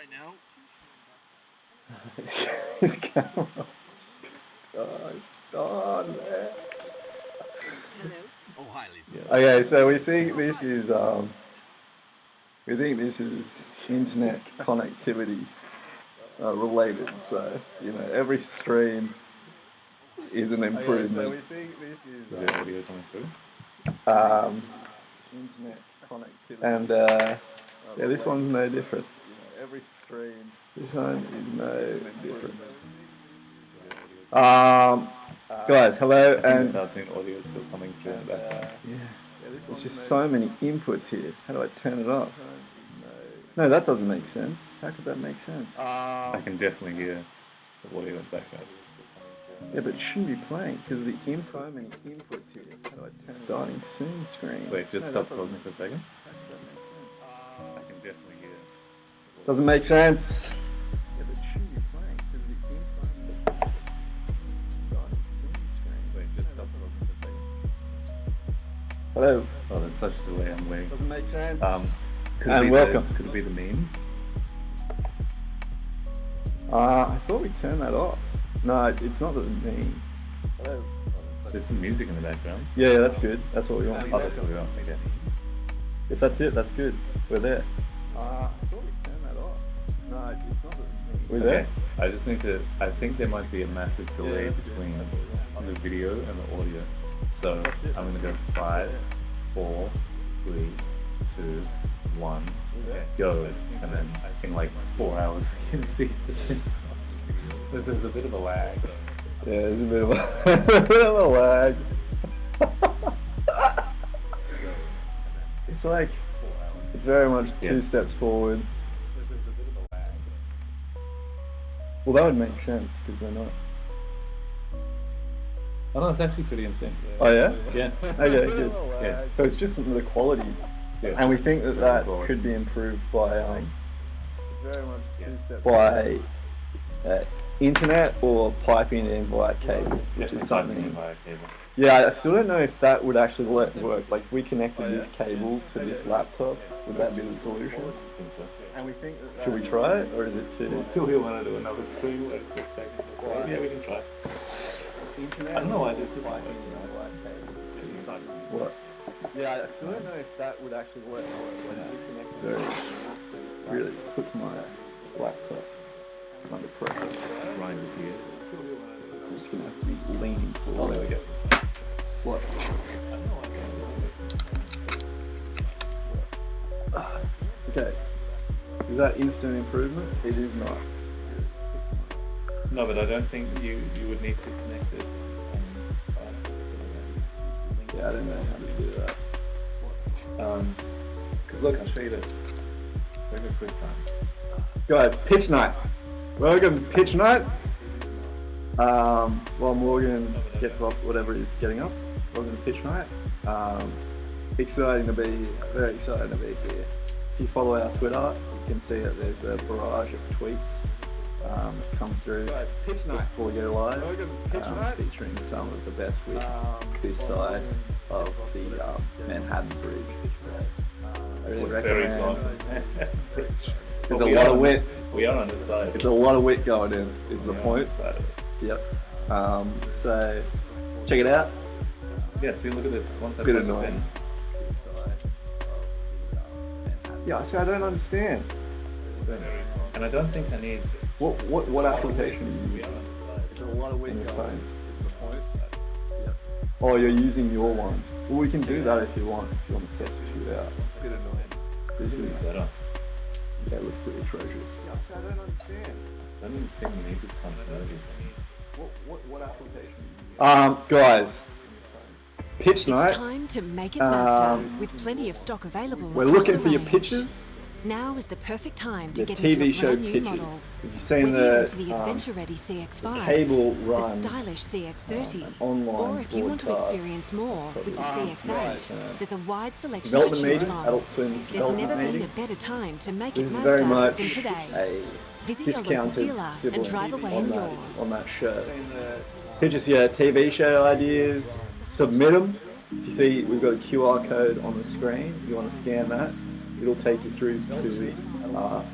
right now. This camera. Oh, man. Hello. Oh, hi, Lisa. Okay, so we think this is internet connectivity related. So every stream is an improvement. So we think this is there audio coming through? Internet connectivity, and yeah, this one's no different. Every stream. This one is no different. Guys, hello, and The cartoon audio is still coming through in the background. yeah, there's just so many inputs here. How do I turn it off? No, that doesn't make sense. How could that make sense? I can definitely hear the audio in the background. Yeah, but it shouldn't be playing because the so many inputs here. How do I turn starting soon screen? Wait, just No, stop that talking for a second. How could that make sense? I can definitely hear. Doesn't make sense. Yeah, but it shouldn't be playing because the starting soon screen. Wait, just stop talking for a second. Hello. Oh, there's such a delay. I'm waiting. Doesn't make sense. Could And it be welcome. Could it be the meme? I thought we turned that off. No, it's not the meme. Hello. There's some music in the background. Yeah, that's good. That's what we want. Oh, that's what we want. Okay. If that's it, that's good. We're there. I thought we turned that off. No, it's not the meme. We're there. Okay. I just need to. I think there might be a massive delay between the video and the audio. So I'm gonna go 5, 4, 3, 2, 1, go, and then in like 4 hours we can see this. This is a bit of a lag. Yeah, there's a bit of a lag. It's like it's very much 2 steps forward. This is a bit of a lag. Well, that would make sense because we're not. Oh no, it's actually pretty insane. Oh yeah. Yeah. Okay, good. Yeah. So it's just the quality, Yeah. and we think that Very that quality. could be improved by It's very much 2 steps. by internet or piping in via cable, which is something. Via cable. Yeah, I still don't know if that would actually work. Like, if we connected this cable to this laptop, would that be the solution? I think so. And we think that should we try it, or is it too? Do we want to do another stream? Yeah, we can try. I don't know why this is like. What? Yeah, I still don't know if that would actually work. When we connected it, really puts my laptop under pressure. Grind the gears. I'm just gonna have to be leaning Oh, forward. there we go. What? Okay. Is that instant improvement? It is not. No, but I don't think you would need to connect it. Yeah, I don't know how to do that. Because look, I'll show you this. Very quick time. Guys, pitch night. Welcome to pitch night. While Morgan gets off whatever he's getting up, welcome to pitch night. Exciting to be here. Very excited to be here. If you follow our Twitter, you can see that there's a barrage of tweets that come through before we go live, featuring some of the best wit this side of the Manhattan Bridge. So I really recommend. There's a lot of wit. We are on this side. There's a lot of wit going in, is the point. Side. Yep. So check it out. Yeah, see, look at this. Once I Bit put this annoying. in. Yeah, see, I don't understand. And I don't think I need. What application do you use? There's a lot of On your phone. Oh, you're using your one. Well, we can do that if you want. If you want to substitute out. This is better. that looks pretty atrocious. Yeah, see, I don't understand. I don't even think we need this functionality. What application? Guys, pitch night. It's time to make it master with plenty of stock available. We're across looking the for your range. pitches. Now is the perfect time to The get TV into a show brand new pitches. model. If you've seen Whether you're into the the adventure-ready CX-5, cable the run, stylish CX-30, an online or if you want to broadcast. experience more with the CX-8, there's a wide selection to Development choose meeting, from. Adult Swim's There's development never been meeting. a better time to make This it is very master much than today. a Visit your local discounted dealer and sibling drive away on in that, yours. on that show. Pitches your TV show ideas, submit them. If you see we've got a QR code on the screen, you want to scan that, it'll take you through to the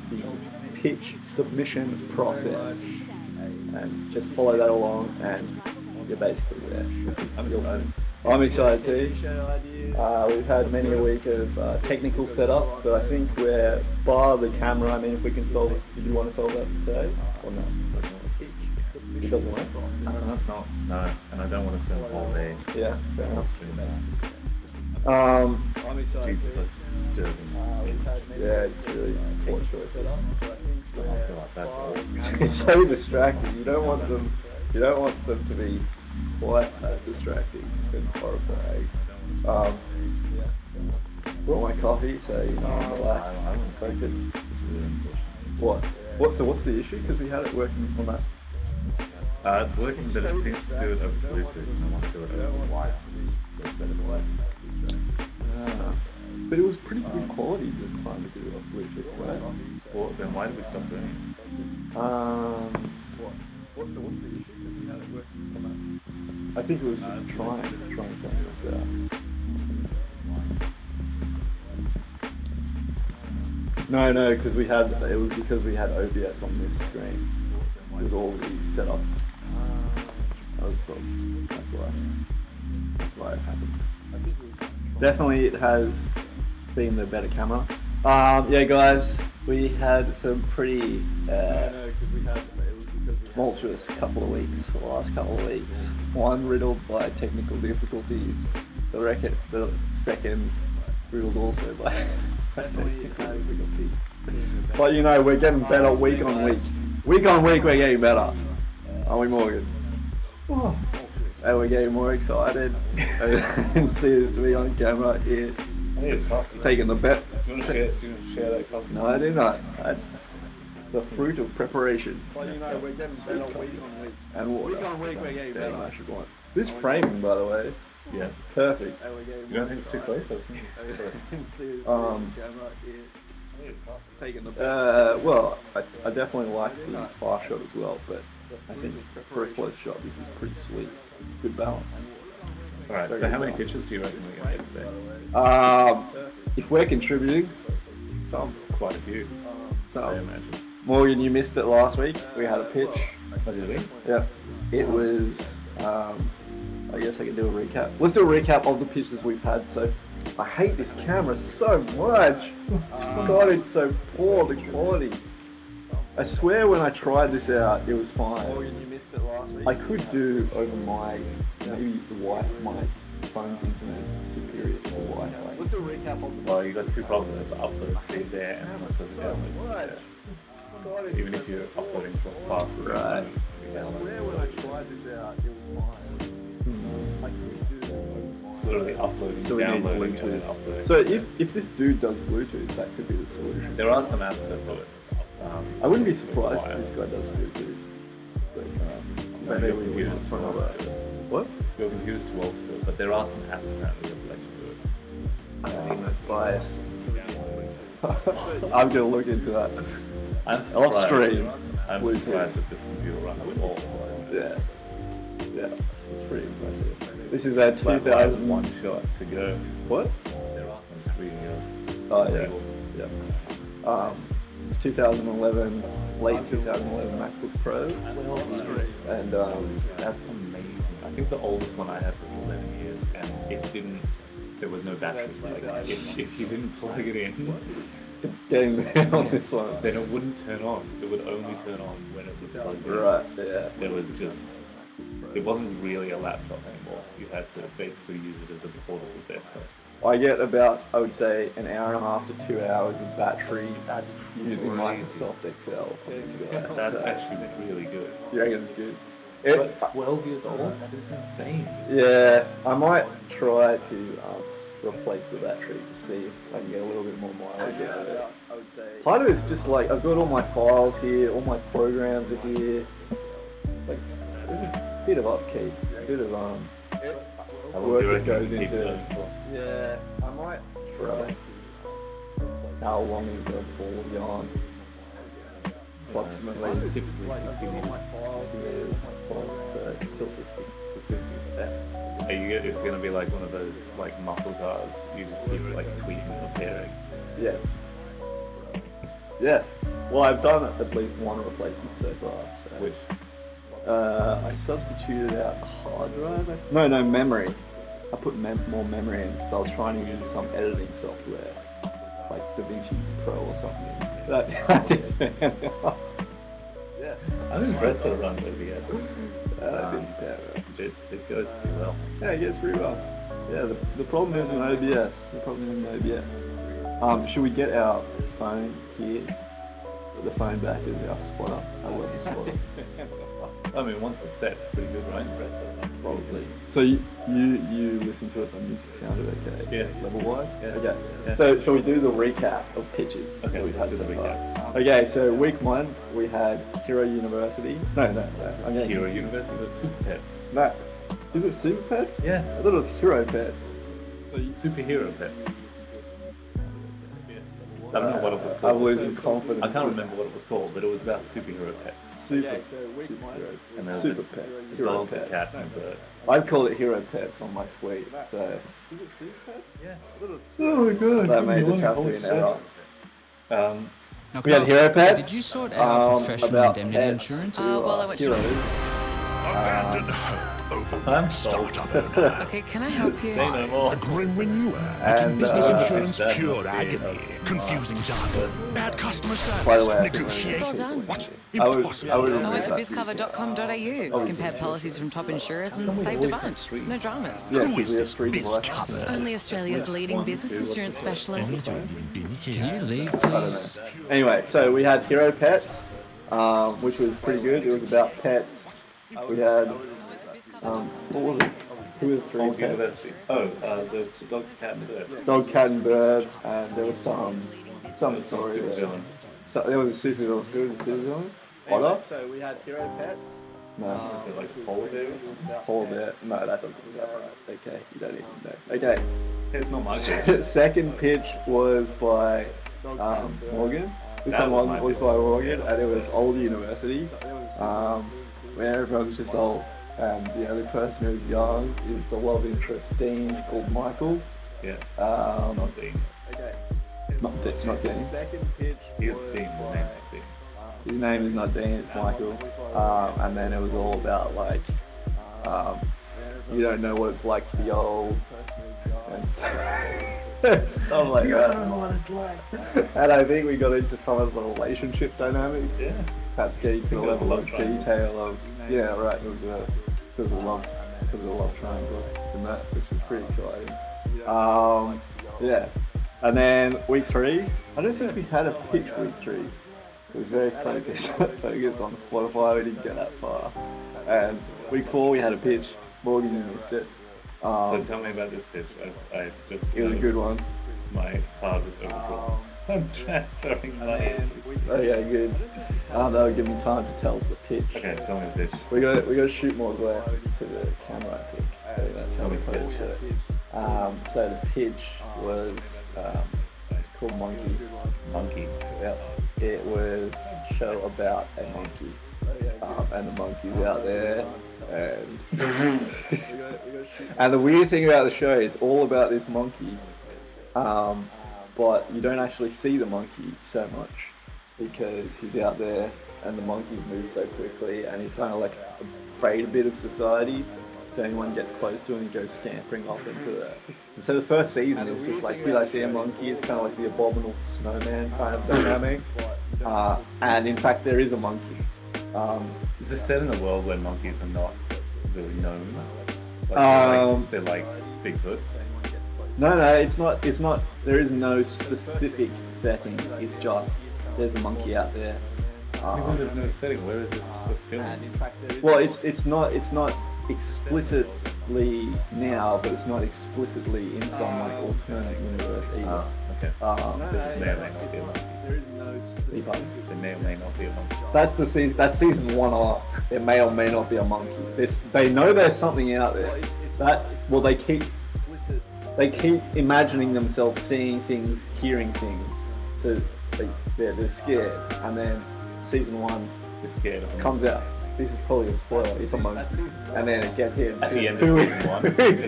pitch submission process, and just follow that along, and you're basically there. I'm excited too. We've had many a week of technical setup, but I think we're bar the camera. I mean, if we can solve it, did you want to solve that today or no? It doesn't work. That's not. No, and I don't want to spend all day. Yeah, fair enough. I'm excited. Jesus, that's disturbing. Yeah, it's really poor choice. I feel like that's all. It's so distracting. You don't want them to be quite that distracting and horrifying. Brought my coffee, so you know I'm relaxed. I want to Focus. What? So what's the issue? Because we had it working on that. It's working, but it seems to do it over Bluetooth, and I want to do it over Wi-Fi. But it was pretty good quality the time to do it on Bluetooth, right? Well, then why did we stop doing What's the issue? Because we had it working on that. I think it was just trying something else out. No, because it was because we had OBS on this screen with all these set up. That was probably, that's why it happened. Definitely it has been the better camera. Yeah guys, we had some pretty tumultuous couple of weeks, the last couple of weeks. One riddled by technical difficulties, the second riddled also by technical difficulties. But you know, we're getting better week on week. Week on week we're getting better. Aren't we, Morgan? Oh. And we're getting more excited and pleased to be on camera here. Taking the bet. Do you want to share that coffee? No, I do not. That's the fruit of preparation. Well, you know, we're getting better week on week. And water. Week on week we're getting better. I should want. This framing, by the way, yeah, perfect. You don't think it's too close? I think it's well, I definitely like the far shot as well, but I think for a close shot, this is pretty sweet. Good balance. Alright, so how many pitches do you reckon we're going to get today? If we're contributing, some. Quite a few. I imagine. Morgan, you missed it last week. We had a pitch. Oh, did we? Yeah. It was, I guess I can do a recap. Let's do a recap of the pitches we've had. So, I hate this camera so much. God, it's so poor, the quality. I swear when I tried this out, it was fine. Morgan, you missed it last week. I could do over my, maybe my phone's internet superior to the Wi-Fi. Let's do a recap of the Well, you got two problems. There's upload speed there and also the download speed there. Even if you're uploading from fast. Right. I swear when I tried this out, it was fine. I could do It's literally uploading, So we need downloading, and then Bluetooth. uploading. So if this dude does Bluetooth, that could be the solution. There are some apps that do it. I wouldn't be surprised if this guy does Bluetooth. But maybe we use for another. What? Your computer's too old to do it, but there are some apps apparently that let you do it. I think that's biased. I'm gonna look into that. I'm Off screen. I'm Bluetooth. surprised that this computer runs at all. Yeah. Yeah. It's pretty impressive. This is our But 2001. one shot to go. What? There are some pretty Oh yeah. Yeah. It's 2011, late 2011 MacBook Pro. And That's amazing. I think the oldest one I had was 11 years, and it didn't. There was no battery. Like if you didn't plug it in, it's getting there on this one. then it wouldn't turn on. It would only turn on when it was plugged in. Right, yeah. There was just. It wasn't really a laptop anymore. You had to basically use it as a portable desktop. I get about, I would say, an hour and a half to 2 hours of battery That's using crazy. Microsoft Excel. That's actually really good. You reckon it's good? But 12 years old? That is insane. Yeah, I might try to replace the battery to see if I can get a little bit more mileage out of it. Part of it's just like, I've got all my files here, all my programs are here. It's like, there's a bit of upkeep, a bit of work that goes into it. Yeah, I might try. How long is a ball of yarn? Approximately. Typically 60 minutes. So, till 60. To 60. It's going to be like one of those like muscle cars. You just keep like tweaking and repairing. Yes. Yeah. Well, I've done at least one replacement so far. So. Which? I substituted out the hard drive. No, memory. I put more memory in because I was trying to use some editing software, like DaVinci Pro or something. That didn't pan out. Yeah. I'm impressed that it runs OBS. It goes pretty well. Yeah, it goes pretty well. Yeah, the problem is in OBS. Should we get our phone here? The phone back is our spotter. Our web spotter. I mean, once it's set, it's pretty good, right? Probably. So you listen to it, the music sounded okay? Yeah. Level-wise? Yeah. Okay. Yeah. So shall we do the recap of pitches that we've had so far? Okay, so week 1 we had Hero University. No. Hero University, the Super Pets. No. Is it Super Pets? Yeah. I thought it was Hero Pets. So superhero pets. I don't know what it was called. I'm losing confidence. I can't remember what it was called, but it was about superhero pets. Super. And there was Super a Pet. dog, Hero a Pets. cat, and a bird. I'd call it Hero Pets on my tweet. So. Is it Super Pets? Yeah. Oh my god. That may just have to be an error. Now, We had Hero Pets. did you sort out professional about indemnity pets insurance? who well, I are went to- heroes. Abandon hope over I'm one sold. startup owner. Okay, can I help you? Say no more. A grim renewal, And, making business uh, insurance that pure must be agony, confusing jargon, bad customer service, By the way, I think negotiation. It's all done. What? I would Impossible. I went to that. bizcover.com.au, compared policies from top insurers and saved a bunch. No dramas. Yeah, Who because is we have this 3 devices. BizCover? Only Australia's leading business insurance specialist. Can you leave, I don't please? know. Anyway, so we had Hero Pets, which was pretty good. It was about pets. We had, what was it? Who was the 3 Old pets? University. Oh, the dog, cat, and bird. Dog, cat, and bird, and there was some story Super there. villain. So there was a super villain. Who was the super villain? Otter? So we had Hero Pets. No. They're like polar bears. Paul there. No, that doesn't sound right. Okay, you don't even know. Okay. It's not my fault. Second pitch was by Morgan. This That one was my was by Morgan, and it was Old University, where everyone's just old, and the only person who's young is the love interest Dean called Michael. Yeah. Not Dean. not Dean. Second pitch Here's Dean, the name ain't Dean. His name is not Dean, it's Michael. And then it was all about like, you don't know what it's like to be old and stuff like that. what it's like. And I think we got into some of the relationship dynamics. Yeah. Perhaps getting to the It was a level love of triangle. detail of it was a love triangle in that, which is pretty exciting. Yeah. And then week 3, I don't think we had a pitch week 3. It was very focused on Spotify. We didn't get that far. And week 4 we had a pitch. Morgan, you missed it. So tell me about this pitch. I just. It was a good one. My card was overdrawn. I'm transferring money. Okay, good. That'll give me time to tell the pitch. Okay, tell me the pitch. We got to shoot more glasses to the camera, I think. That's how we pitch it. So the pitch was it's called Monkey. Monkey. Yep. It was a show about a monkey. And the monkey's out there. And the weird thing about the show is all about this monkey. But you don't actually see the monkey so much because he's out there and the monkey moves so quickly and he's kind of like afraid a bit of society. So anyone gets close to him, he goes scampering off into that. And so the first season is just like, did I see a monkey? It's kind of like the abominable snowman kind of dynamic. And in fact, there is a monkey. Is this set in a world where monkeys are not really known? Like, they're like Bigfoot. No, it's not. There is no specific setting. It's just there's a monkey out there. Even there's no setting. Where is this film? Well, it's not explicitly now, but it's not explicitly in some like alternate universe either. Okay. There may or may not be a monkey. There may or may not be a monkey. That's season 1 arc. There may or may not be a monkey. They know there's something out there. They keep imagining themselves seeing things, hearing things. So they're scared. And then season 1 They're scared of comes out. This is probably a spoiler. It's a monkey. And then it gets into At the end of season 1. It's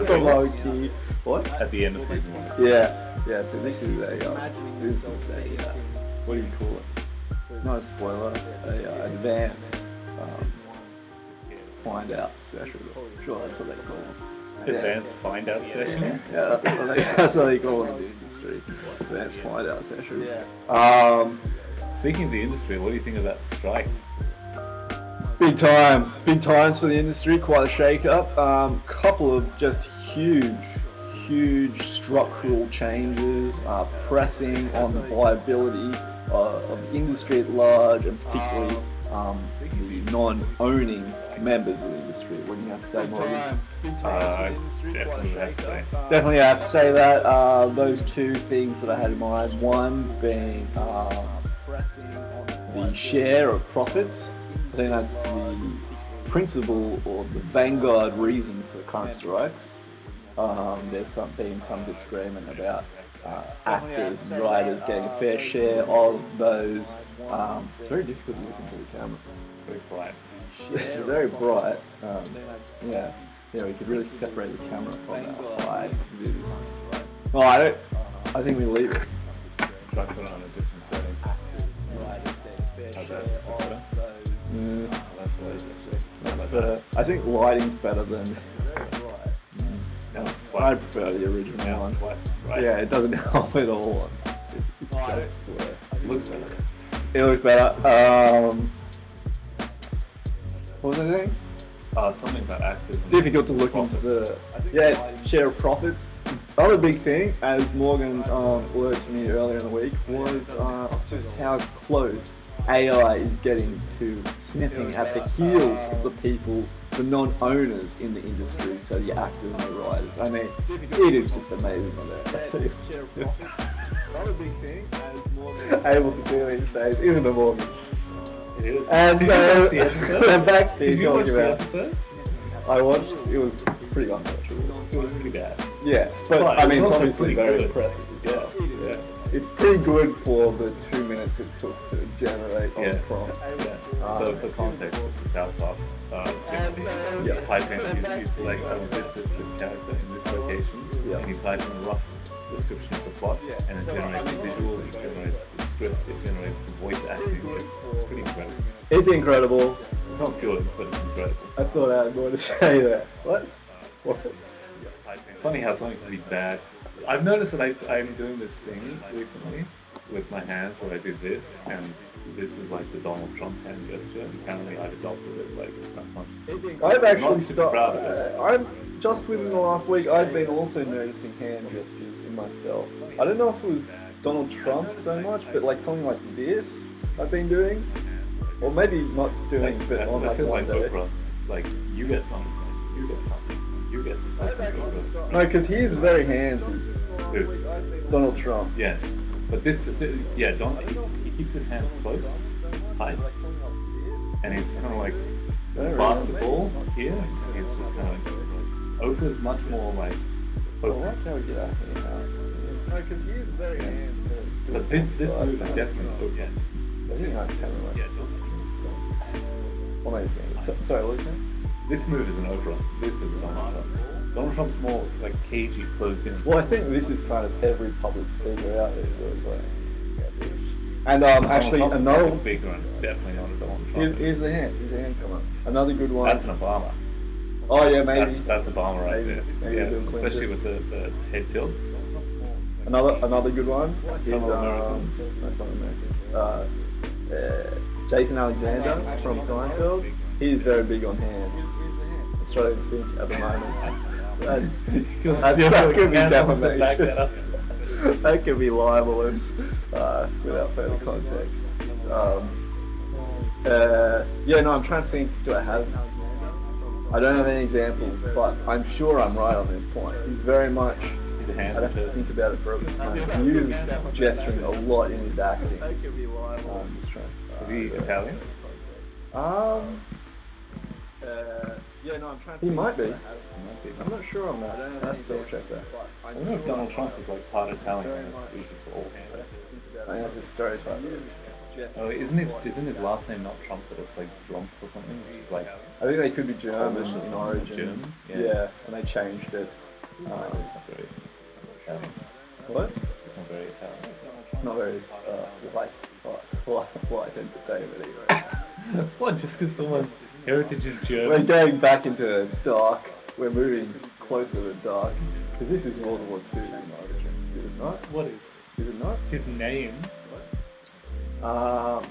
the monkey. What? At the end of season 1. Yeah. So this is a what do you call it? Not a spoiler, a advanced find out session. Sure, that's what they call it. Advanced find out session? Yeah, that's what they call it in the industry. Advanced find out session. Yeah. Speaking of the industry, what do you think of that strike? Big times for the industry, quite a shake-up. Couple of just huge structural changes, pressing on the viability of the industry at large, and particularly the non-owning members of the industry. What do you have to say, Morgan? Definitely have to say. Definitely have to say that. Those two things that I had in mind. One being the share of profits. I think that's the principal or the vanguard reason for current strikes. There's been some disagreement about actors and writers getting a fair share of those. It's very difficult to look into the camera. It's very bright. It's very bright. Yeah, we could really separate the camera from that high views. Well, I think we leave it. Try to put it on a different setting. How's that? Better? Yeah. That's what it is actually. But I think lighting's better than. I prefer the original one. Right. Yeah, it doesn't help at all. It looks better. It looks better. What was I saying? Something about actors. And Difficult to look into the share of profits. Other big thing, as Morgan alerted to me earlier in the week, was just how close AI is getting to sniffing at the heels of the people, the non-owners in the industry, so the actors and the writers. I mean, it is just amazing what they're Another big thing, as Morgan able to do these days, isn't a Morgan. It is. And Did so, you watch the episode? back to Did you watch talking the about. episode? I watched. It was pretty unwatchable. It was pretty bad. Yeah, but But I it mean, was it's also obviously pretty very good. impressive. Yeah. It's pretty good for the 2 minutes it took to generate on Yeah. prompt. So for context, it's the South Park. You type in, you select this character in this location, and you type in a rough description of the plot, and it generates the visuals, it generates the script, it generates the voice acting. It's pretty incredible. It's incredible. It's not good, but it's incredible. I thought I had more to say there. What? It's funny how something can be bad. I've noticed that I'm doing this thing recently with my hands where I do this, and this is like the Donald Trump hand gesture. Apparently I've adopted it like unconsciously. I've actually Not super proud of it. I'm just within the last week. I've been also noticing hand gestures in myself. I don't know if it was Donald Trump so much, but like something like this I've been doing, or maybe not doing, but on like feels one like day. Oprah. Like you get something, you get something, you get something. That's Oprah. No, because he is very handsy. Who? Donald Trump. Yeah, but this specific, he keeps his hands close, tight, and he's kind of like basketball here. And he's just kind of like Oprah's much more like. I like how we get out here now. No, because he is very handsy. But this move is definitely okay. I think I can like. Yeah, What am I saying? Sorry, what was you saying? this move is an Oprah. This is Donald Trump. Donald Trump's more like cagey, closed in. Well, I think this is kind of every public speaker out there doing like. And actually Trump's a another public speaker, and it's definitely not a Donald Trump. here's the hand. Here's the hand come up. Another good one. That's an Obama. Oh yeah, maybe. That's Obama right Maybe. there. Maybe Yeah, Bill Clinton. especially with the head tilt. Another good one is Fellow Americans. no, fellow Americans. Jason Alexander from Seinfeld. He's very big on hands. I'm trying to think at the moment. That could be defamation. That could be libelous without further context. I'm trying to think. Do I have? I don't have any examples, but I'm sure I'm right on this point. He's very much. He's a hands I'd have to person. think about it for a bit. He uses gesturing a lot in his acting. Is he Italian? He might be. I'm not sure on that. I have to double check that. I don't know if Donald Trump is like part Italian and it's easy for all. I think that's a stereotype. Oh, isn't his last name not Trump, but it's like Trump or something? It's like I think they could be German in origin. German? Yeah, and they changed it. it's not very Italian. What? It's not very Italian. It's not very light entertainment anyway. What? Just because someone's heritage is We're German? going back into dark. We're moving closer to dark. Because this is World War II in origin, is it not? What is Is it not? his name?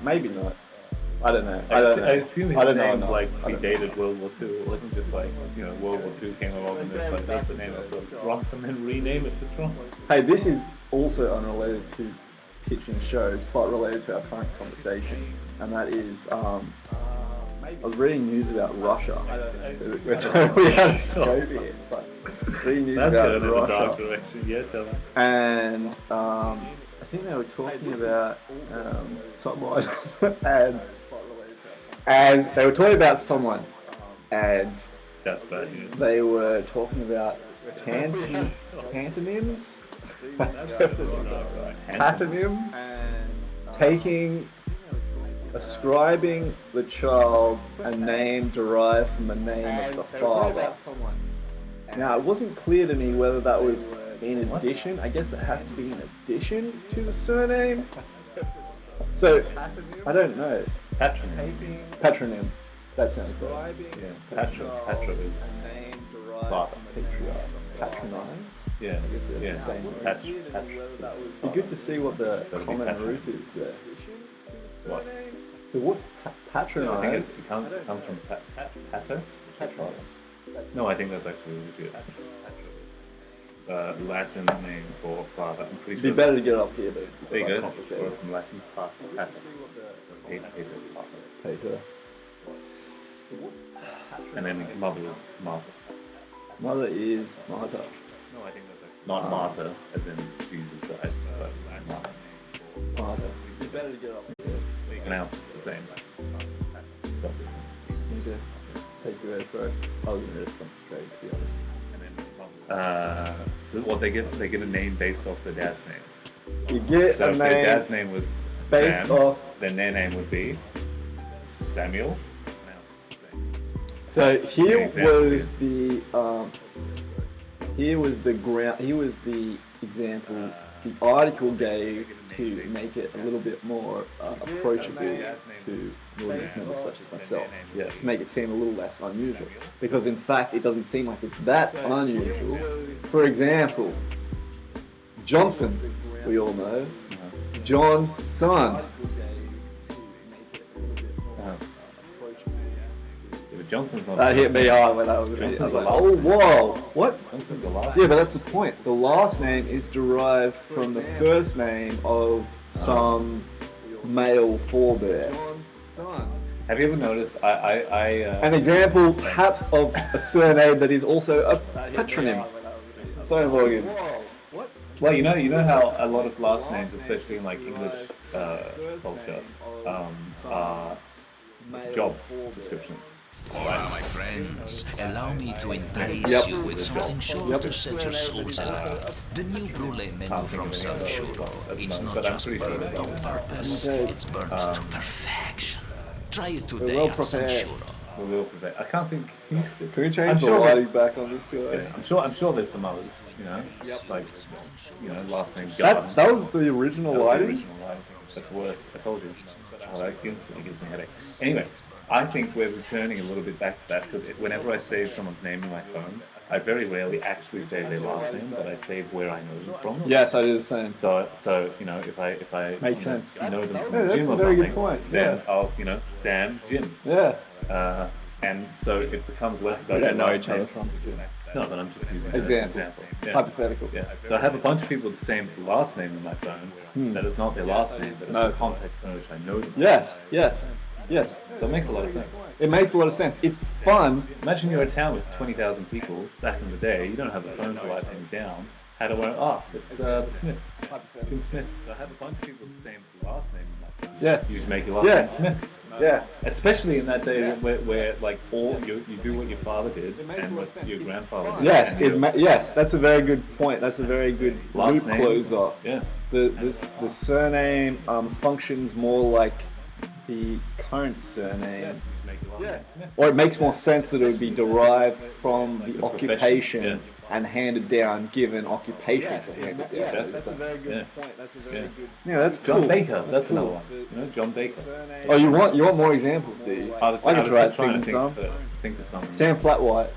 Maybe not. I don't know. I assume his I don't know name enough. like I don't know. predated World War II. It wasn't just like, you know, World War II came along and it's like, that's the name, so Trump, and then rename it to Trump. Hey, this is also unrelated to pitching shows, but related to our current conversation, and that is, I was reading news about Russia. We're totally out of scope here, but reading news That's about going in a dark Russia, direction. Yeah, tell us. and I think they were talking about someone, and they were talking about someone, and That's bad news. they were talking about antonyms. That's definitely not right. Patonyms, ascribing the child a name derived from the name of the father. Now, it wasn't clear to me whether that was in addition. I guess it has to be in addition to the surname. So, I don't know. Patronym. Patronym. That sounds good. Yeah, Patro is father. Patronize. Yeah, I guess they're yeah. the same word. Patro. It'd be good to see what the So it'd be common patron. root is there. What? So what I think patronize? it comes from pater. No, I think that's actually legit. Patro is Latin name for father. I'm pretty It'd sure. be better to get it up here, but it's There you quite go. complicated. Or from Latin pater. Pater. And then mother is martyr. Mother is Martha. No, I think that's actually not martyr, as in Jesus died, but martyr. Martha. It'd be better to get it up here. Pronounced the same. Spelled different. Okay. Take your word for it. I was going to concentrate, to be honest. And then so what they get a name based off their dad's name. You get So a if their name dad's name was based Sam, off. then their name would be Samuel. So here example was is- the here was the example the article gave to make it a little bit more approachable to an audience member such as myself. Yeah. To make it seem a little less unusual, because in fact it doesn't seem like it's that unusual. For example, Johnson, we all know, John Son. But Johnson's not. That hit me hard when I was Johnson's I was the like, last oh name. whoa, what? Johnson's the last. Yeah, but that's the point. The last name is derived from the first name of some male forebear. Have you ever noticed? An example, perhaps, of a surname that is also a patronym. Sorry, Morgan. Well, you know how a lot of last names, especially in like English culture, are job descriptions. Hola, my friends. Allow me to entice Yep. you with something sure to set your souls alight. The new brulee menu from Sanshuro. It's not But I'm just pretty sure burned they on don't. purpose, it's burned to perfection. Try it today well at prepared. Sanshuro. We will prevent. I can't think. Can we I'm change the sure lighting back on this guy? Yeah, I'm sure there's some others. You know, like last name. That was the original That was the lighting? original lighting. That's worse. I told you. Oh, that instantly gives me a headache. Anyway, I think we're returning a little bit back to that because whenever I save someone's name in my phone, I very rarely actually save their last name, but I save where I know them from. Yes, I do the same. So if I Makes sense. know them from Yeah, the that's gym a or very good something, point. then Yeah. I'll Sam Jim. Yeah. And so it becomes less about We don't their know last each other name. from the gym. No, but I'm just using it as an Example. example. Yeah. Hypothetical. Yeah. So I have a bunch of people with the same last name in my phone that it's not their last name, but it's No. the context in which I know them. Yes. So it makes a lot of sense. It makes a lot of sense. It's fun. Imagine you're a town with 20,000 people back in the day. You don't have a phone to write things down. How do I? Oh, it's the Smith, Jim Smith. So I have a bunch of people with the same last name in my phone. Yeah. You just make your last Yeah. name Smith. Yeah. Especially in that day where like all you do what your father did and what your grandfather did. Yes. and your Yes. That's a very good point. That's a very good last loop name closer. Yeah. The surname functions more like the current surname, or it makes more sense that it would be derived from the occupation and handed down, given occupation to hand it down. That's a very good point. That's a very good. Yeah, that's John cool. Baker, that's another one. You know, John Baker. Oh, you want more examples, do you? I was can try just trying to thinking some. think of something. Sam Flatwhite.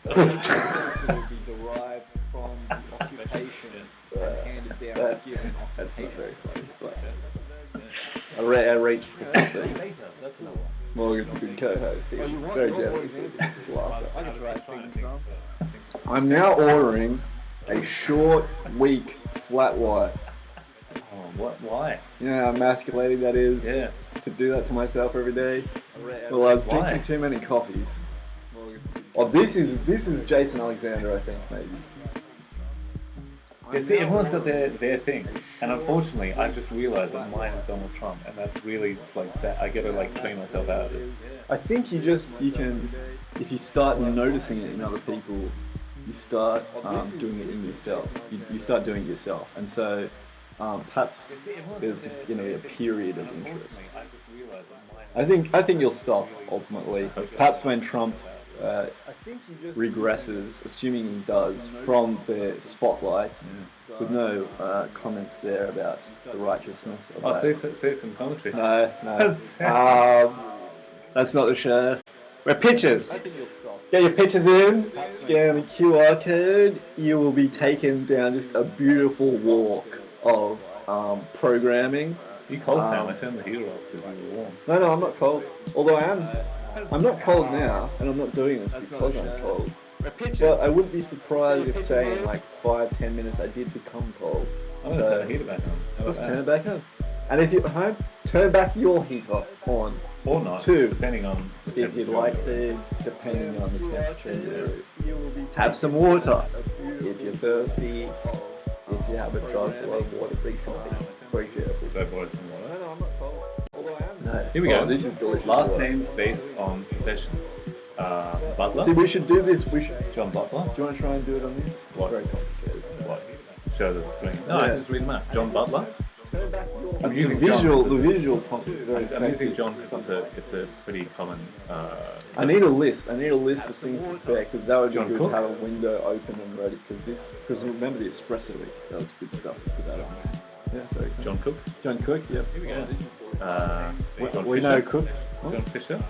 It would be derived from the occupation and handed down, given That's not occupation. very funny. But I reached for something. That's another one. Morgan's a good co-host. He's very generous. Laughter. I can try thinking some. I'm now ordering a short, weak flat white. Oh, what? Why? You know how emasculating that is? Yeah. To do that to myself every day? Well, I was Why? drinking too many coffees. Oh, this is Jason Alexander, I think, maybe. Yeah, see, everyone's got their thing, and unfortunately, I just realised that mine is Donald Trump, and that's really like sad. I gotta like clean myself out of it. I think you can, if you start noticing it in other people, you start doing it in yourself. You start doing it yourself, and so perhaps there's just going to be a period of interest. I think you'll stop ultimately. Perhaps when Trump regresses, assuming he does, from the spotlight, with no comments there about the righteousness of that. Say some commentary. No. That's not the show. We're pitchers. Get your pitchers in, scan the QR code, you will be taken down just a beautiful walk of programming. You cold, Sam? I turned the heater off because you were warm. No, I'm not cold. Although I'm not cold now, and I'm not doing this because I'm cold. But I wouldn't be surprised if, say, in like 5-10 minutes I did become cold. I'm going to turn the heater back on. How Let's about turn that? it back on. And if you're at home, turn back your heater on. Or not, Two. depending on the If you'd temperature. like to, depending on the temperature. Have some water. If you're thirsty, if you have a drunk or a water recently, for example. Go for some water. No, I'm not cold. Although I am. No. Here we go. Oh, this is delicious. Last water. names based on professions. Butler. See, we should do this. John Butler. Do you want to try and do it on this? What? Very complicated. What? Show the screen. No, I just read them out. John Butler. I'm The using visual, John. the visual prompt is very I'm using effective. John because it's a pretty common. I need a list. I need a list of things to prepare because that would be John good Cook? to have a window open and ready. Because remember the espresso leak. That was good stuff. Put that on. Yeah, sorry. John Cook. John Cook. Yep. Here we go. This is John We Fisher. know Cook. John Fisher.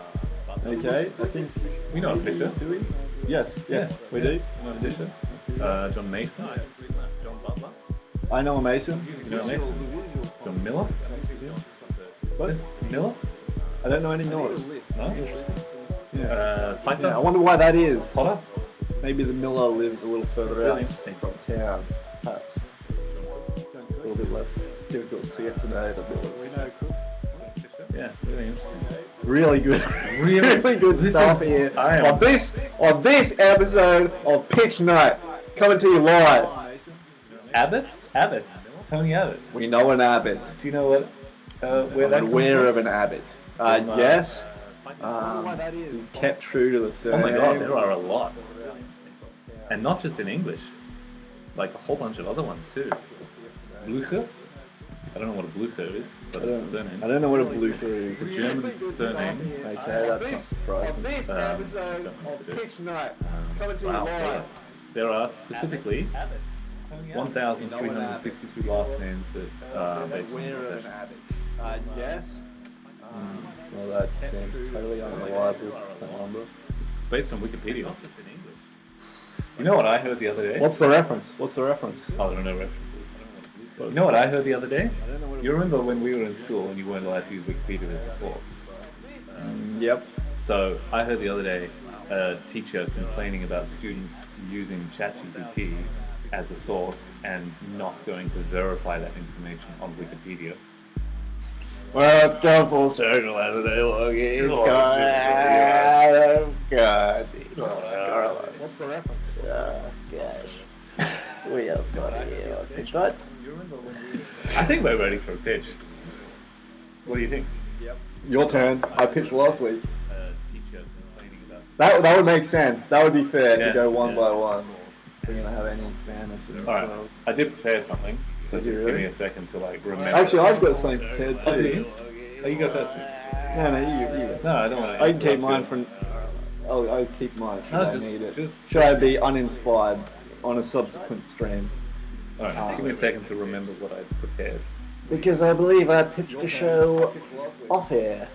Okay. I think We know Fisher. do we? Yes. Yeah. We do. We know Fisher. John Mason. John Butler. I know a Mason. You know Mason. John Miller. What? Miller. I don't know any Millers. No. Interesting. Piper. Yeah, I wonder why that is. Potter. Maybe the Miller lives a little further Really out interesting. from town, perhaps. A little bit less difficult to get to know the Millers. Yeah, really interesting. Really good, Really? good This stuff is- here I am- on this episode of Pitch Night, coming to you live. Abbott. Tony Abbott. We know an Abbott. Do you know what? Where that I'm comes aware from? of an Abbott. Yes. He's kept true to the Oh surname. my God, there are a lot, and not just in English, like a whole bunch of other ones too. Blücher. I don't know what a Blücher is, but it's a surname. I don't know what a Blücher is. It's a German surname. Okay, that's not surprising. this episode of Pitch Night, coming to you Wow, live. there are specifically 1,362 last names that are based on Aware of an profession. Abbott. Yes. Well, that seems totally unreliable, that number. Based on Wikipedia. You know what I heard the other day? What's the reference? Oh, there are no references. You know what I heard the other day? You remember when we were in school and you weren't allowed to use Wikipedia as a source? Yep. So I heard the other day a teacher complaining about students using ChatGPT as a source and not going to verify that information on Wikipedia. Well, it's gone full circle, hasn't it? Look, it's Oh, gone out of God. What's the reference? Oh, gosh. We are funny here on Pitch Night. I think we're ready for a pitch. What do you think? Your turn. I pitched last week. Teacher complaining about. That would make sense. That would be fair Yeah, to go one yeah. by one. We're going to have any fairness in this Alright, world. I did prepare something, so Did you just really? give me a second to like remember. Actually, I've got something prepared Oh, do too. you? Oh, you go first. No, you. No, I don't want to. I can keep mine from. I'll keep mine. Should No, I just- need it? just- Should I be uninspired on a subsequent stream? Alright, give me a second to remember what I prepared. Because I believe I pitched a show off air.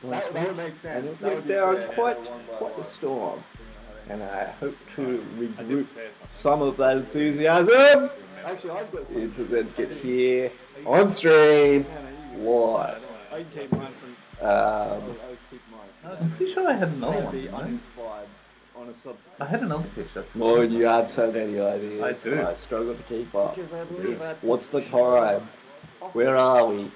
Last That would week, make sense. and it That would went be down fair. quite One by the one. storm. And I hope to regroup some of that enthusiasm Actually, I've got some. and present it here on stream live. I can keep mine from. Um, I'm pretty sure I had another one. be didn't I? uninspired on a subsequent. I had another picture. Lord, you have so many ideas. I do. I struggle to keep up. What's the time? Where are we?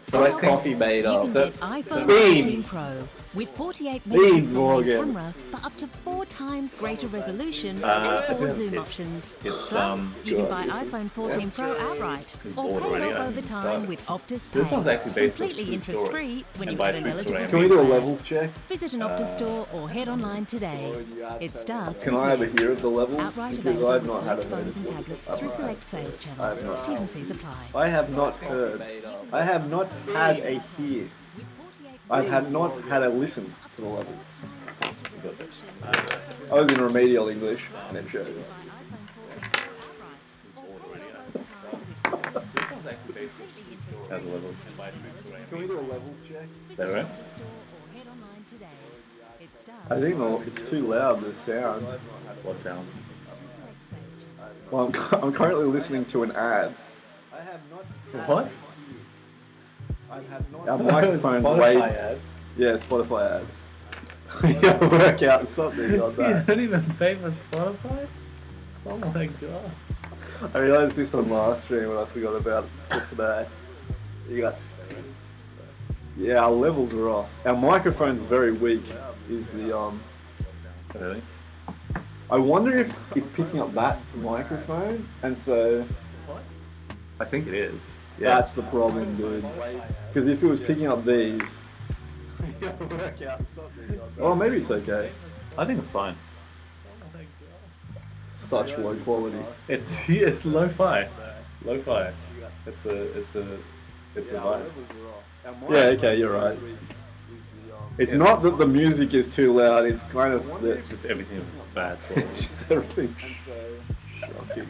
So What's I think coffee made You of? can get iPhone Beans. 14 Pro with 48 Beans, megapixel main Morgan. camera for up to 4 times greater resolution I and 4 do have zoom it. options. It's, Plus, you can God, buy this is- iPhone 14 Pro outright or bored pay already, it I off over haven't time started. with Optus This Pay. one's actually based on a Completely true interest-free story. when And you by get an true eligible story, I Can we do a plan. levels check? Visit an Optus store or head online today. It starts Can with I have a this. hear of the levels? Outright Because available I've with not had select a phones and notice. tablets through select sales channels. not. T's and C's apply. I have not heard. I have not had a hear. I have not had a listen to the levels. I was in remedial English and it shows. Has levels. Can we do a levels check? Is that right? I think it's too loud, the sound. What sound? Well, I'm currently listening to an ad. What? Our microphone's Spotify way. ad. Yeah, Spotify ad. We gotta work out something on You that. don't even pay for Spotify? Oh my god. I realised this on last stream when I forgot about it today. You got. Yeah, our levels are off. Our microphone's very weak. Is the Really? I wonder if it's picking up that microphone, and so I think it is. Yeah. that's the problem, dude. Because if it was picking up these, oh, maybe it's okay. I think it's fine. Such low quality. It's lo-fi. Lo-fi. It's a vibe. Yeah, okay, you're right. It's not that the music is too loud. It's kind of It's just everything is bad. it's just everything. Shocking.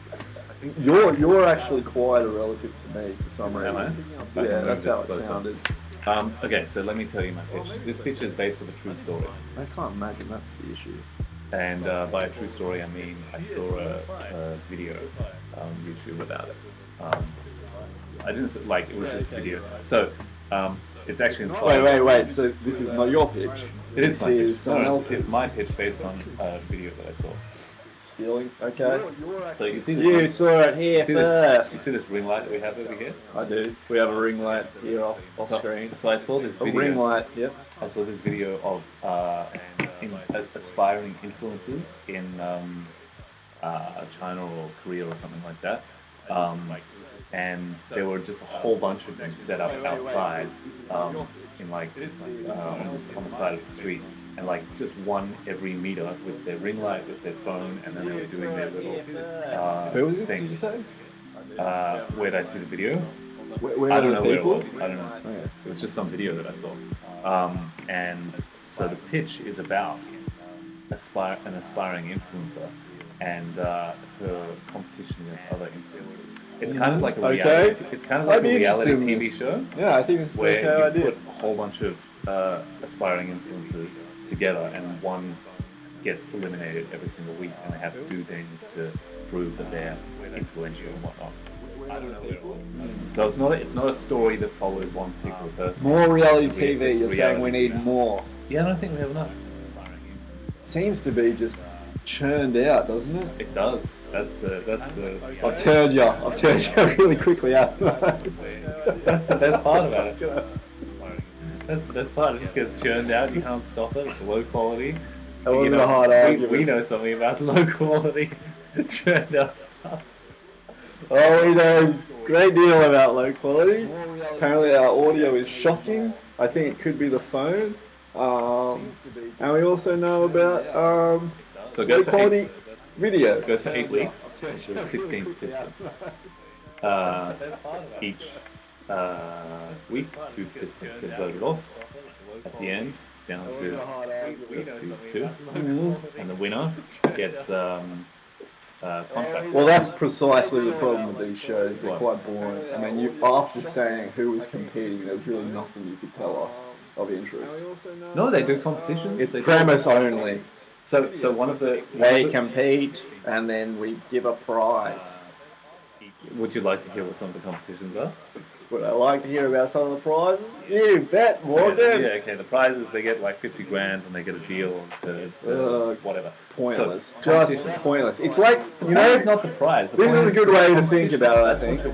You're actually quieter relative to me for some reason. Am I? Yeah, Okay, that's how it closer. sounded. Okay, so let me tell you my pitch. This pitch is based on a true story. I can't imagine that's the issue. And by a true story, I mean I saw a video on YouTube about it. I didn't like it was just a video. So it's actually inspired. Wait. So this is not your pitch. It is my This pitch. is someone No, else's. it's my pitch based on a video that I saw. Stealing. Okay. So you see this? You saw it here you see this, you first. see this ring light that we have over here? I do. We have a ring light here off screen. So I saw this A video. ring light. Yep. I saw this video of aspiring influencers in China or Korea or something like that. And there were just a whole bunch of them set up outside in like on the side of the street, and like just one every meter with their ring light, with their phone, and then they were doing their little Who was this? thing. Did you say? Where did I see the video? Where I are don't the know where it people? was. I don't know. Okay. It was just some video that I saw. And so the pitch is about an aspiring influencer and her competition against other influencers. It's kind of like a reality. Okay. It's kind of like I'd a be reality interested in TV this. show Yeah, I think it's where okay you idea. put a whole bunch of aspiring influencers together, and one gets eliminated every single week, and they have to do things to prove that they're influential and whatnot. I don't know where it was. So it's not a story that follows one particular person. More reality It's a re- TV. it's You're saying we reality need TV. more. Yeah, I don't think we have enough. Seems to be just churned out, doesn't it? It does. That's the I've turned you really quickly out. that's the best part about it. That's the best part. It just gets churned out. You can't stop it. It's low quality. That wasn't a hard argument. We know something about low quality churned out stuff. Oh, we know a great deal about low quality. Apparently our audio is shocking. I think it could be the phone. And we also know about So it low goes for quality video. It goes for 8 weeks. 16 participants. Each week, 2 participants get voted off. At the end, it's down to these 2, and the winner gets contract. Well, that's precisely the problem with these shows. They're quite boring. I mean, after saying who was competing, there's really nothing you could tell us of interest. No, they do competitions. It's they premise only. So one of the They compete, and then we give a prize. Would you like to hear what some of the competitions are? Would I like to hear about some of the prizes? You bet, Morgan. Yeah, okay. The prizes, they get like 50 grand and they get a deal to whatever. Pointless. So, Just competitions. pointless. It's like, The you prize know, is not the prize. The this prize is a good way to think competition. about it, I That's think. what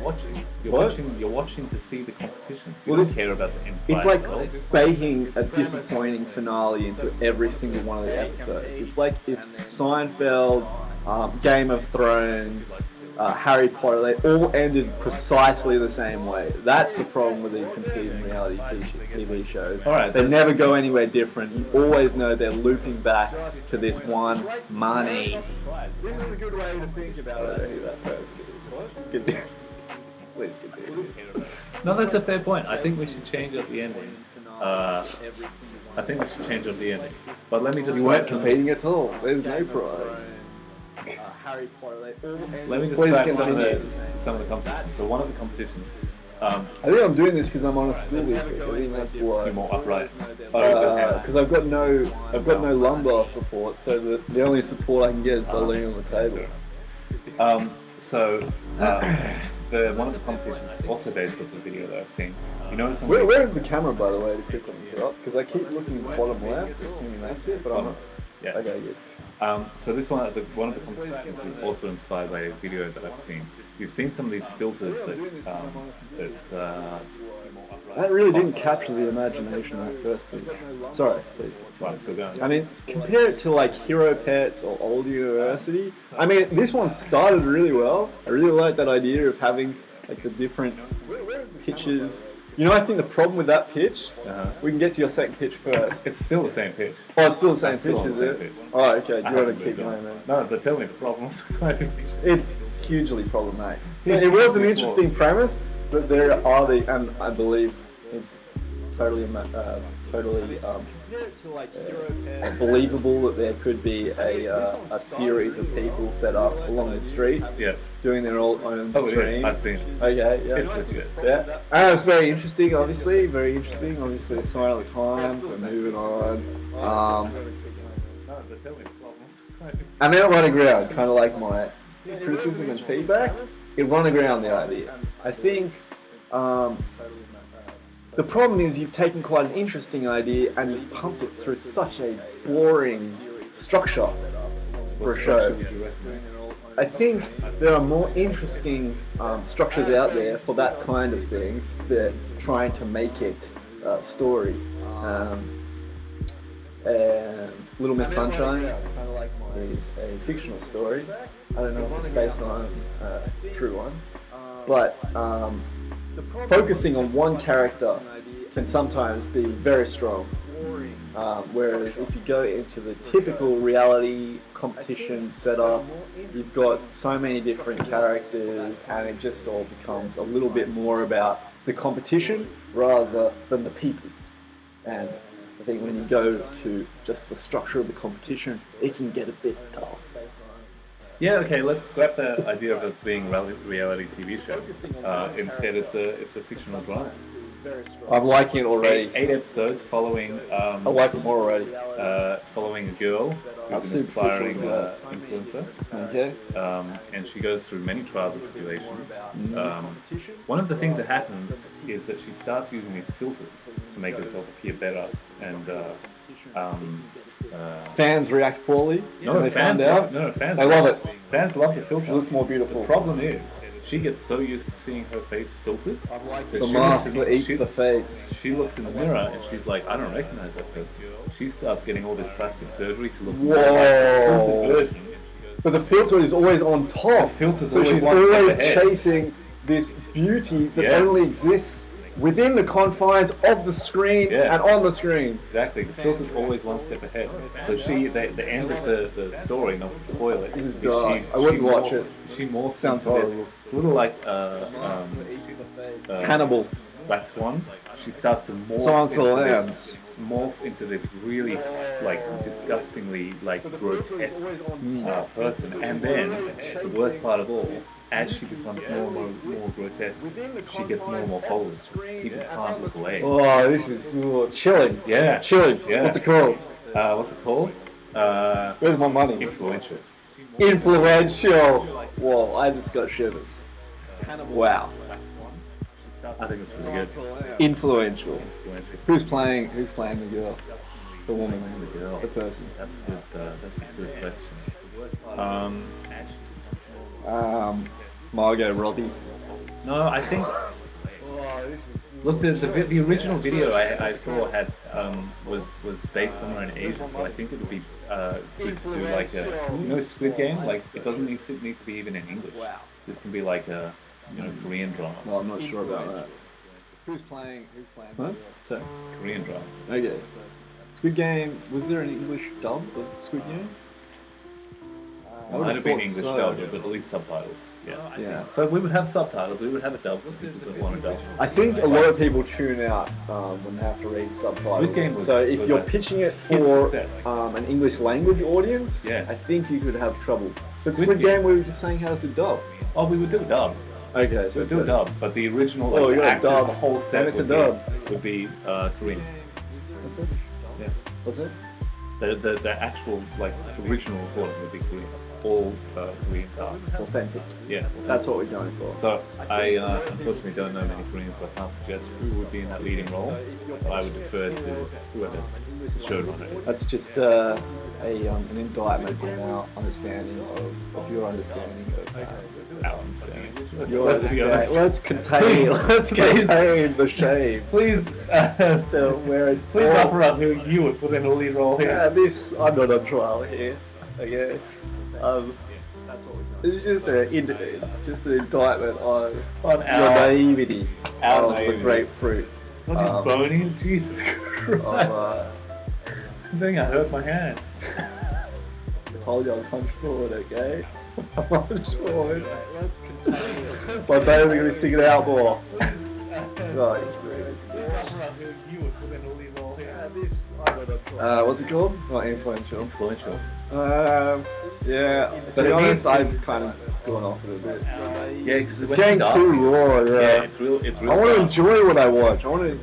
you're watching. What? You're watching to see the competitions. You Well, don't care about the end It's prize like at all. baking a disappointing finale into every single one of the episodes. It's like if Seinfeld, Game of Thrones, Harry Potter, they all ended precisely the same way. That's the problem with these competing reality TV shows. All right, They that's- never go anywhere different. You always know they're looping back to this one money. This is a good way to think about it. That person is. Good deal. Please, good deal. No, that's a fair point. I think we should change up the ending. I think we should change up the ending. But let me just. You weren't competing at all. There's no prize. Harry Potter, they all Let me Please describe continue. some of the competitions. So one of the competitions, I think I'm doing this because I'm on a school this week. I think that's why. you're more upright. Oh, Because I've got no lumbar support, so the only support I can get is by laying on the table. One of the competitions, also based off the video that I've seen. You notice some Where is the camera, by the way, to quickly look it up? Because I keep looking bottom left, assuming that's it, but I'm not. Yeah. Okay, good. So this one of the competitions is also inspired by a video that I've seen. You've seen some of these filters That really didn't capture the imagination of that first video. Sorry, please. Right, so go. I mean, compare it to like Hero Pets or Old University. I mean, this one started really well. I really like that idea of having like the different pitches. You know, I think the problem with that pitch, we can get to your second pitch first. It's still the same pitch. Oh, it's still the same It's still pitch, on is the it? same pitch. Oh, okay. Do you I want haven't to keep moved on. going, man? No, but tell me the problems. It's hugely problematic. Yes, It was an it's interesting flaws. premise, but there are and I believe it's totally believable that there could be a series of people set up along the street Yeah. doing their own Oh, it stream. is. I've seen it. Okay, yeah. It's legit. Yeah, and it's very interesting, obviously, very interesting. Obviously, it's sign of the times, we're moving on. No, but tell me the problems. And then running around, kind of like my criticism and feedback, it running around the idea. I think the problem is you've taken quite an interesting idea and you've pumped it through such a boring structure for a show. I think there are more interesting structures out there for that kind of thing that trying to make it a story. Little Miss Sunshine is a fictional story. I don't know if it's based on a true one, but focusing on one character can sometimes be very strong. Whereas if you go into the typical reality competition setup, you've got so many different characters and it just all becomes a little bit more about the competition rather than the people. And I think when you go to just the structure of the competition, it can get a bit dull. Yeah, okay, let's scrap the idea of it being a reality TV show. Instead, it's a fictional drama. I'm liking it already. Eight episodes following. I like it more already. Following a girl who's an inspiring influencer. Okay. And she goes through many trials and tribulations. One of the things that happens is that she starts using these filters to make herself appear better. And Fans react poorly. no, they fans find out. love, no, fans They love it. Fans love the filter. It looks more beautiful. The problem is, she gets so used to seeing her face filtered. The mask that eats the face. She looks in the mirror and she's like, I don't recognize that person. She starts getting all this plastic surgery to look more like the filtered version. But the filter is always on top. The filter's so always she's one step always ahead. chasing this beauty that Yeah. only exists within the confines of the screen Yeah. and on the screen. Exactly. The filter's always one step ahead. So the end of the story, not to spoil it, This is is dark. I wouldn't watch it. She morphs Sounds into this horrible. little like Hannibal. black swan. She starts to morph Silence of the into Lambs. this, morph into this really like disgustingly like grotesque person. And then the worst part of all, as she becomes more grotesque, she gets more followers. People can't look away. Oh, this is chilling. Yeah, Chilling. Yeah. What's it called? What's it called? Where's my money? Influential. Influential. Whoa, I just got shivers. Wow. I think it's really good. Influential. Who's playing the girl? The woman. The girl. The person. That's good. That's a good question. Margot Robbie. No, I think. Look, the original video I saw had was based somewhere in Asia, so I think it would be good to do like a Squid Game. Like it doesn't need to be even in English. This can be like a Korean drama. Well, I'm not sure about that. Who's playing? Huh? Sorry? Korean drama. Okay. Squid Game. Was there an English dub of Squid Game? Might have been English dubbed, but at least subtitles. Yeah. So we would have subtitles. We would have a dub for people that want to dub. I think a lot of people tune out when they have to read subtitles. Game was- So if was you're a pitching it huge for success. an English language audience, Yeah. I think you could have trouble. But Squid Squid Game- Game, we were just saying how to dub. Oh, we would do a dub. Okay, so We'd do a dub, but the original Oh, like, you got a actors, dub. the whole set Then it's a would be Korean. What's it? Yeah. What's it? The actual like original recording would be Korean. All Korean cast. Authentic. Yeah. That's what we're going for. So I unfortunately don't know many Koreans, so I can't suggest who would be in that leading role. But I would defer to whoever the showrunner is. That's just an indictment on our understanding of your understanding of Alan's your let's be honest. Let's contain the shame. Please, To where it's please offer up who you would put in a lead role here. I'm not on trial here. Okay. It's just an indictment on On your our naivety our of the naivety. grapefruit. Not just bony, Jesus Christ. Of, I think I hurt my hand. told you I was hunched forward, okay? I'm hunched forward. My belly's gonna be sticking out more. What's it called? Not influential. Influential. Yeah. To be honest, I've kind of gone off it a bit. Yeah, because It's getting too raw. Yeah, Yeah. it's real. It's real. I want to dark. enjoy what I watch. I want to.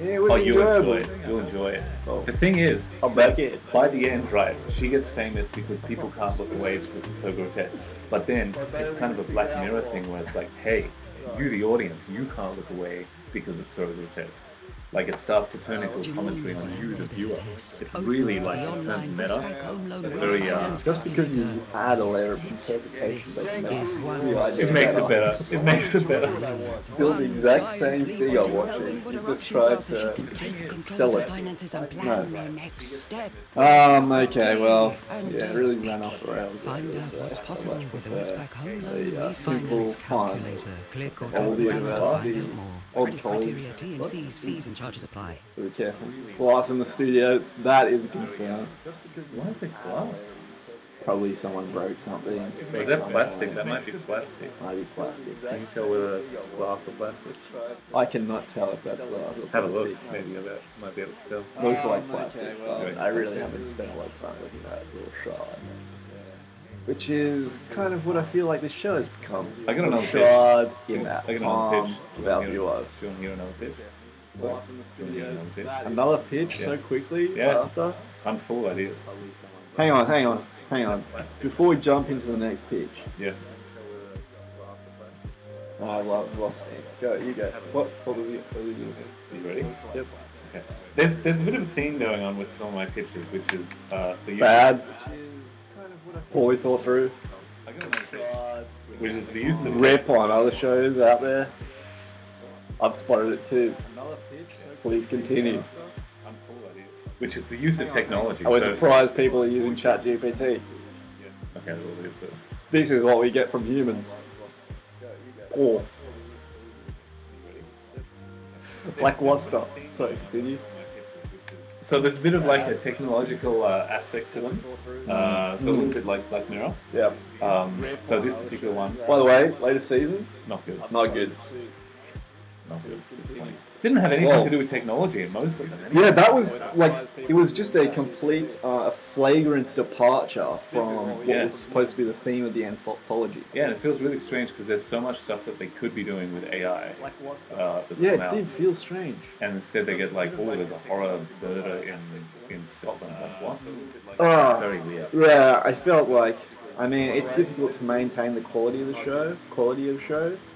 Yeah, it was Oh, you'll enjoyable. enjoy it. You'll enjoy it. Oh. The thing is, I'm back in. by the end, right, she gets famous because people can't look away because it's so grotesque. But then it's kind of a Black Mirror thing where it's like, hey, you the audience, you can't look away because it's so grotesque. Like it starts to turn into a commentary on you, the viewer. It's really like it turns meta. It's very Just because you add a layer of interpretation doesn't make it really it makes it better. It makes it better. Still the exact same thing I'm watching. You just tried to sell it. Okay, well, yeah, it really ran off around. Find out what's possible with the Westpac Home Loan simple Refinance fun. Calculator. Click or All tap the the banner to find university, out more. all Credit college. criteria, T&Cs, fees and charges apply. Be careful. Glass in the studio, that is a concern. Why is it glass? Probably someone broke something. Is that plastic? That might be plastic. Might be plastic. Can you tell whether it's glass or plastic? I cannot tell if that's glass or Have a look. plastic. Maybe you might be able to tell. Looks like plastic, but Okay. I really haven't spent a lot of time looking at it little shard. Which is kind of what I feel like this show has become. I got another pitch. shard in that I got another pitch. of our viewers. Do you want to hear another pitch? Do you want to hear another pitch? Another pitch Yeah. so quickly Yeah. after? I'm full of ideas. Hang on. Before we jump into the next pitch, Yeah. I've lost it. Go, you go. What was you? Are you ready? Yep. Okay. There's a bit of a theme going on with some of my pitches, which is the use Bad. Poorly thought through. I got another pitch, which is the use of Rip on other shows out there. I've spotted it too. Please continue. I'm full of ideas. Which is the use of technology. I was So- surprised people are using ChatGPT. Okay, we'll leave it. This is what we get from humans. Or Like what stuff? Sorry, continue. So there's a bit of like a technological aspect to them. So a little bit like Black Mirror. Yeah. So this particular one, By the way, latest season, not good. not good. Not good. Disappointing. Didn't have anything to do with technology in most of them. Yeah, that was like, it was just a complete, a flagrant departure from what was supposed to be the theme of the anthology. Yeah, and it feels really strange because there's so much stuff that they could be doing with AI. That's Yeah, come it out. did feel strange. And instead they get like, oh, there's a horror murder in Scotland. Like, what? Oh, Very weird. yeah, I felt like, I mean, it's difficult to maintain the quality of the show,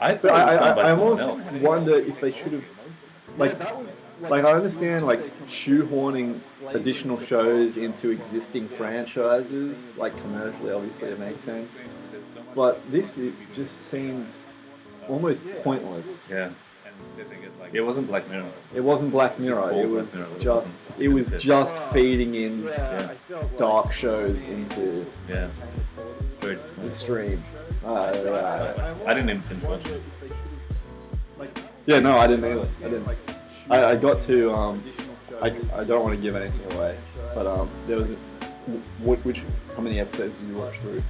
I But thought it was done by I someone almost else. wonder if they should have, like I understand like shoehorning additional shows into existing franchises, like commercially, obviously it makes sense. But this, it just seemed almost pointless. Yeah. It wasn't Black Mirror. It wasn't Black Mirror. It was just feeding in dark shows into Yeah. Very the disappointing. stream. I didn't even finish watching it. Yeah, no, I didn't either. I got to I don't want to give anything away, but there was how many episodes did you watch through?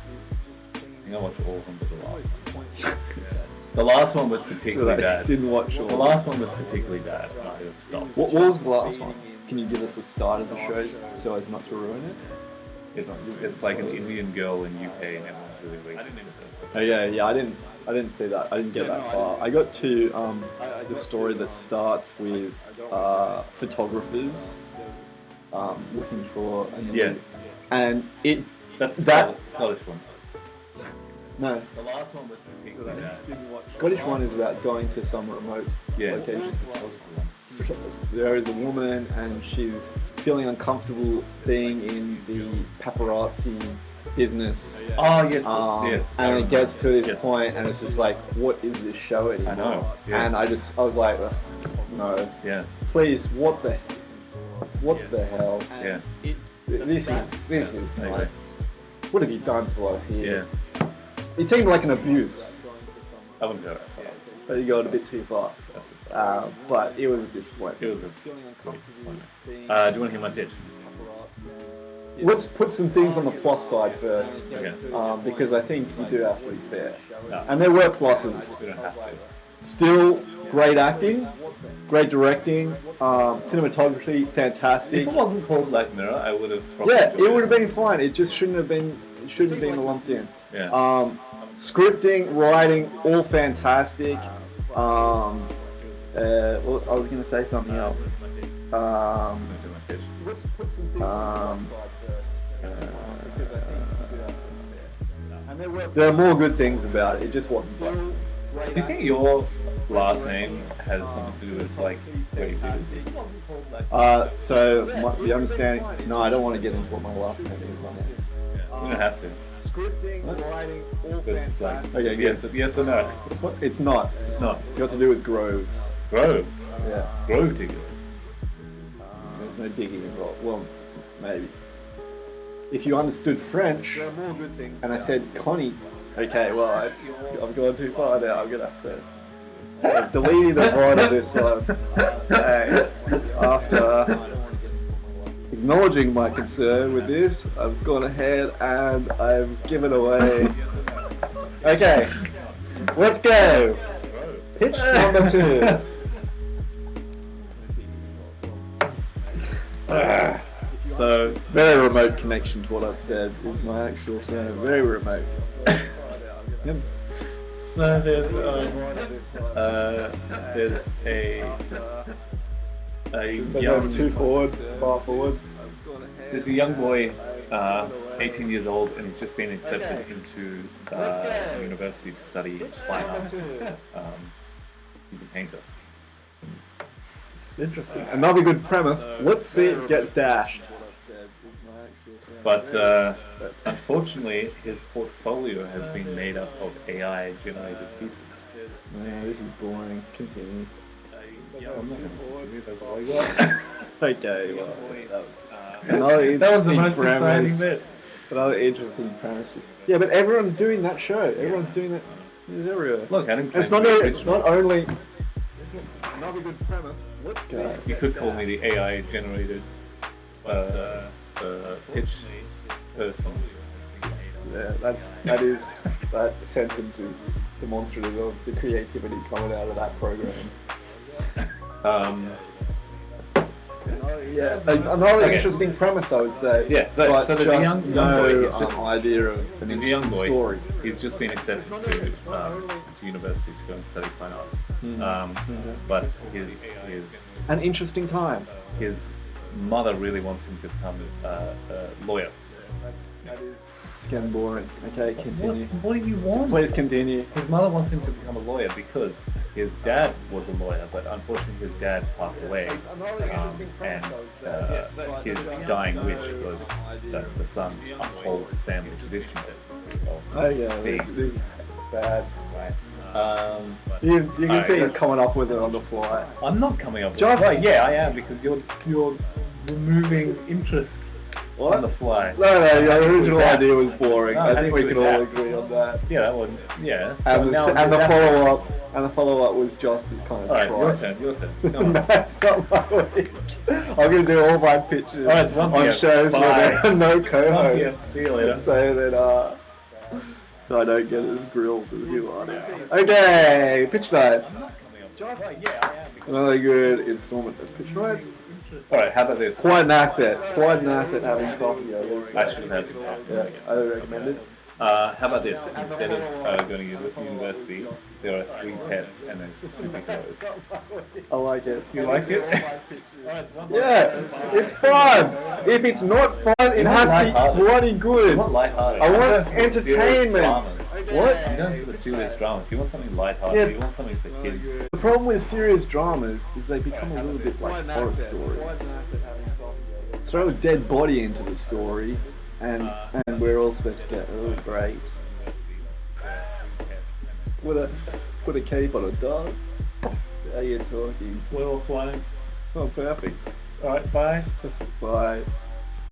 I think I watched all of them but the last one. The last one was particularly bad. Didn't watch all. The last one was particularly bad. I just stopped. What was the last one? Can you give us the start of the show so as not to ruin it? It's like an Indian girl in UK and everyone's really racist. Oh yeah, I didn't see that. I didn't get that far. I got to the story that starts with photographers looking for a new, and that's the that Scottish one. No, The last one was particularly bad. Scottish one is about going to some remote location. There is a woman and she's feeling uncomfortable being in the paparazzi business. Oh yes, yes. And it gets to this point and it's just like, what is this show anymore? I know. Yeah. And I was like, no. Yeah. Please, what the hell? Yeah. This is Anyway. not. What have you done to us here? Yeah. It seemed like an abuse. I wouldn't go that far. But you got a bit too far. But it was a disappointment. It was a disappointment. Do you want to hear my pitch? Let's put some things on the plus side first, Okay. because I think you do have to be fair. No. And there were pluses. We don't have to. Still, great acting, great directing, cinematography, fantastic. If it wasn't called Black Mirror, I would have probably Yeah, enjoyed it would have been fine. It just shouldn't have been. It shouldn't have been lumped in. Yeah. Scripting, writing, all fantastic. Well, I was going to say something else. Let's put some things on the first. There are more good things about it. It just wasn't fun. Do you think your last name has something to do with like where you do this? So the understanding. No, I don't want to get into what my last name is on there. You don't have to. Scripting, writing, all But, like, fantastic. okay, yes or no? What? It's not. It's not. It's got to do with groves. Groves. Yeah. Grove diggers. There's no digging involved. Well, maybe. If you understood French, and I said Connie, okay, well, I've gone too far now. I'm gonna have to. I'm deleting the part of this one. Okay. After acknowledging my concern with this, I've gone ahead and I've given away. Okay, let's go. Pitch number 2. So Very remote connection to what I've said is my actual sound. Very remote. Yep. So there's a young Too forward, far forward. There's a young boy, 18 years old, and he's just been accepted into university to study fine arts. He's a painter. Interesting. Another good premise. Let's see it get dashed. But unfortunately, his portfolio has been made up of AI-generated pieces. No, this is boring. Continue. I'm not gonna do that's all I got. Okay, well, another That was the interesting most exciting premise. bit. Another interesting premise. Yeah, but everyone's doing that show. Everyone's doing that. It's everywhere. Look, I didn't. It's claim not. to be It's original. not only. Another good premise. Let's see. You could call me the AI generated pitch person. Yeah, that sentence is demonstrative of the creativity coming out of that program. Yeah, another interesting premise, I would say. Yeah, so there's a young boy. He's just idea of an he's a young boy. story. He's just been accepted to university to go and study fine arts. But his An interesting time. his mother really wants him to become a lawyer. It's getting boring. Okay, continue. What do you want? Please continue. His mother wants him to become a lawyer because his dad was a lawyer, but unfortunately his dad passed away, and his dying wish was that the son uphold the family tradition. Oh yeah, Big. this is bad. Right. You can see he's coming up with it on the fly. I'm not coming up with Just- it. Well, yeah, I am, because you're removing interest on the fly. No, your original idea was boring. No, I think we that's can all that. agree on that. Yeah, that one. Yeah. And the follow up was just as kind of All right, trite. your turn. Come on. That's not my week. I'm going to do all my pitches All right, it's 1 on p.m. shows Bye. where there are no 1 p.m. co-hosts. See you later. So that so I don't get as grilled as you are now. Okay, pitch night. Another good installment of pitch night. All right, how about this? Quite an asset. Quite an asset having coffee. I should have had some. Yeah, I would recommend it. How about this? Instead of going to university, there are 3 pets and then superheroes. I like it. You like it? Yeah, it's fun. If it's not fun, it has to be bloody good. You want lighthearted. I You want don't for the serious entertainment. dramas. What? You don't for the serious dramas. You want something lighthearted. Yeah. You want something for kids. The problem with serious dramas is they become a little bit like horror stories. Throw a dead body into the story, and we're all supposed to go, oh great. Put a cape on a dog. How you talking? We're all flying. Oh, perfect. All right, bye. Bye.